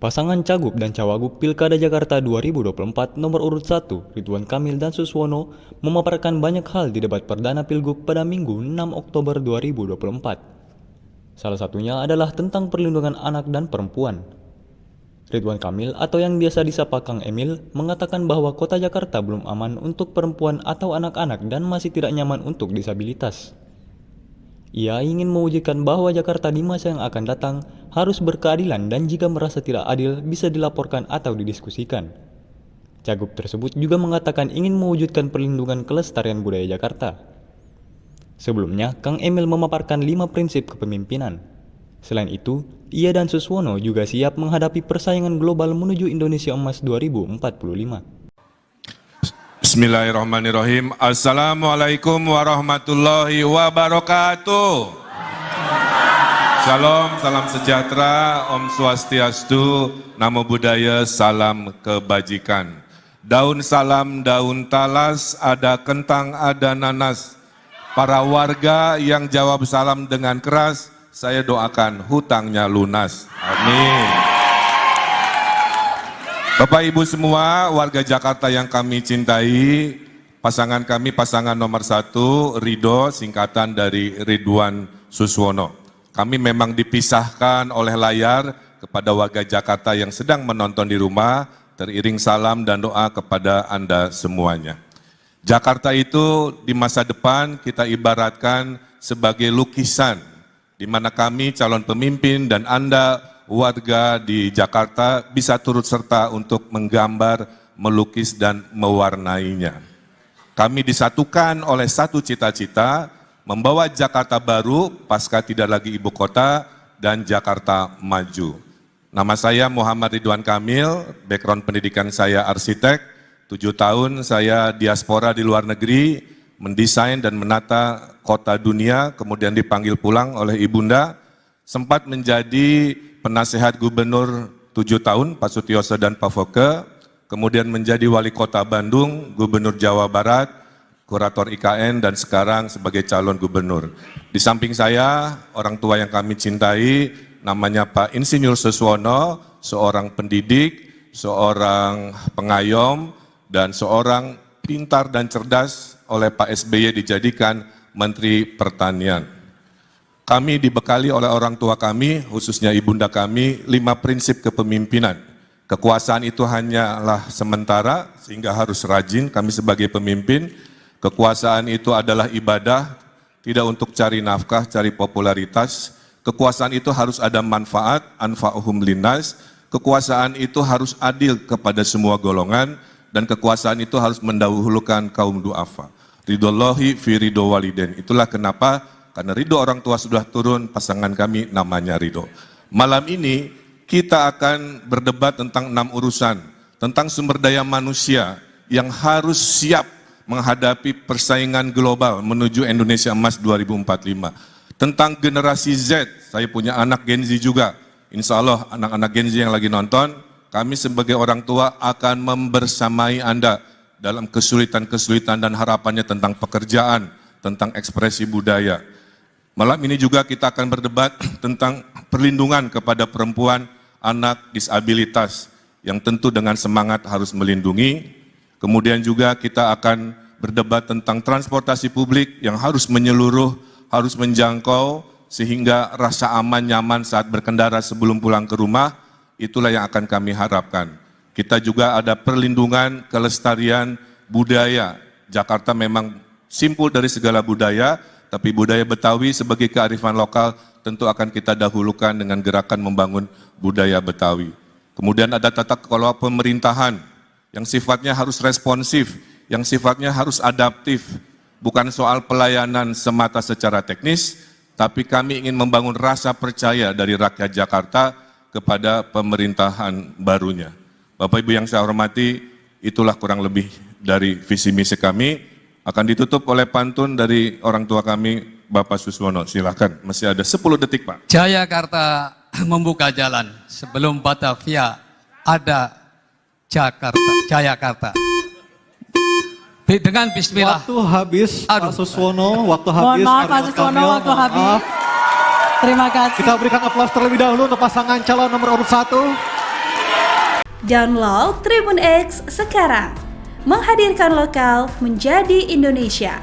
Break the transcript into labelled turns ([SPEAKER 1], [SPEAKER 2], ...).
[SPEAKER 1] Pasangan Cagup dan Cawagup Pilkada Jakarta 2024 nomor urut 1, Ridwan Kamil dan Suswono, memaparkan banyak hal di debat perdana Pilgub pada Minggu 6 Oktober 2024. Salah satunya adalah tentang perlindungan anak dan perempuan. Ridwan Kamil atau yang biasa disapa Kang Emil mengatakan bahwa kota Jakarta belum aman untuk perempuan atau anak-anak dan masih tidak nyaman untuk disabilitas. Ia ingin mewujudkan bahwa Jakarta di masa yang akan datang harus berkeadilan dan jika merasa tidak adil bisa dilaporkan atau didiskusikan. Cagup tersebut juga mengatakan ingin mewujudkan perlindungan kelestarian budaya Jakarta. Sebelumnya, Kang Emil memaparkan 5 prinsip kepemimpinan. Selain itu, ia dan Suswono juga siap menghadapi persaingan global menuju Indonesia Emas 2045.
[SPEAKER 2] Bismillahirrahmanirrahim. Assalamualaikum warahmatullahi wabarakatuh. Shalom, salam sejahtera, Om Swastiastu, Namo Buddhaya, salam kebajikan. Daun salam, daun talas, ada kentang, ada nanas. Para warga yang jawab salam dengan keras, saya doakan hutangnya lunas. Amin. Bapak Ibu semua, warga Jakarta yang kami cintai, pasangan kami pasangan nomor 1, Ridho, singkatan dari Ridwan Suswono. Kami memang dipisahkan oleh layar kepada warga Jakarta yang sedang menonton di rumah, teriring salam dan doa kepada Anda semuanya. Jakarta itu di masa depan kita ibaratkan sebagai lukisan, di mana kami calon pemimpin dan Anda warga di Jakarta bisa turut serta untuk menggambar, melukis, dan mewarnainya. Kami disatukan oleh satu cita-cita, membawa Jakarta baru pasca tidak lagi ibu kota dan Jakarta maju. Nama saya Muhammad Ridwan Kamil, background pendidikan saya arsitek, 7 tahun saya diaspora di luar negeri, mendesain dan menata kota dunia, kemudian dipanggil pulang oleh ibunda, sempat menjadi penasehat gubernur 7 tahun, Pak Sutioso dan Pak Foke, kemudian menjadi wali kota Bandung, gubernur Jawa Barat, kurator IKN, dan sekarang sebagai calon gubernur. Di samping saya, orang tua yang kami cintai, namanya Pak Insinyur Suswono, seorang pendidik, seorang pengayom, dan seorang pintar dan cerdas oleh Pak SBY dijadikan Menteri Pertanian. Kami dibekali oleh orang tua kami, khususnya ibunda kami, 5 prinsip kepemimpinan. Kekuasaan itu hanyalah sementara, sehingga harus rajin kami sebagai pemimpin. Kekuasaan itu adalah ibadah, tidak untuk cari nafkah, cari popularitas. Kekuasaan itu harus ada manfaat, anfa'uhum linnas. Kekuasaan itu harus adil kepada semua golongan, dan kekuasaan itu harus mendahulukan kaum du'afa. Ridhollahi fi ridho waliden. Itulah kenapa, karena ridho orang tua sudah turun, pasangan kami namanya Ridho. Malam ini kita akan berdebat tentang 6 urusan, tentang sumber daya manusia yang harus siap menghadapi persaingan global menuju Indonesia Emas 2045. Tentang generasi Z, saya punya anak Gen Z juga. Insya Allah anak-anak Gen Z yang lagi nonton, kami sebagai orang tua akan membersamai Anda dalam kesulitan-kesulitan dan harapannya tentang pekerjaan, tentang ekspresi budaya. Malam ini juga kita akan berdebat tentang perlindungan kepada perempuan, anak, disabilitas, yang tentu dengan semangat harus melindungi. Kemudian juga kita akan berdebat tentang transportasi publik yang harus menyeluruh, harus menjangkau, sehingga rasa aman, nyaman saat berkendara sebelum pulang ke rumah, itulah yang akan kami harapkan. Kita juga ada perlindungan, kelestarian, budaya. Jakarta memang simpul dari segala budaya, tapi budaya Betawi sebagai kearifan lokal tentu akan kita dahulukan dengan gerakan membangun budaya Betawi. Kemudian ada tata kelola pemerintahan yang sifatnya harus responsif, yang sifatnya harus adaptif, bukan soal pelayanan semata secara teknis, tapi kami ingin membangun rasa percaya dari rakyat Jakarta kepada pemerintahan barunya. Bapak Ibu yang saya hormati, itulah kurang lebih dari visi misi kami. Akan ditutup oleh pantun dari orang tua kami, Bapak Suswono. Silahkan, masih ada 10 detik Pak.
[SPEAKER 3] Jayakarta membuka jalan, sebelum Batavia ada Jayakarta. Dengan bismillah.
[SPEAKER 4] Waktu habis, Pak Suswono, waktu habis.
[SPEAKER 5] Mohon maaf Pak Suswono, waktu habis. Terima kasih.
[SPEAKER 4] Kita berikan aplaus terlebih dahulu untuk pasangan calon nomor urut 1.
[SPEAKER 6] Download Tribun X sekarang. Menghadirkan lokal menjadi Indonesia.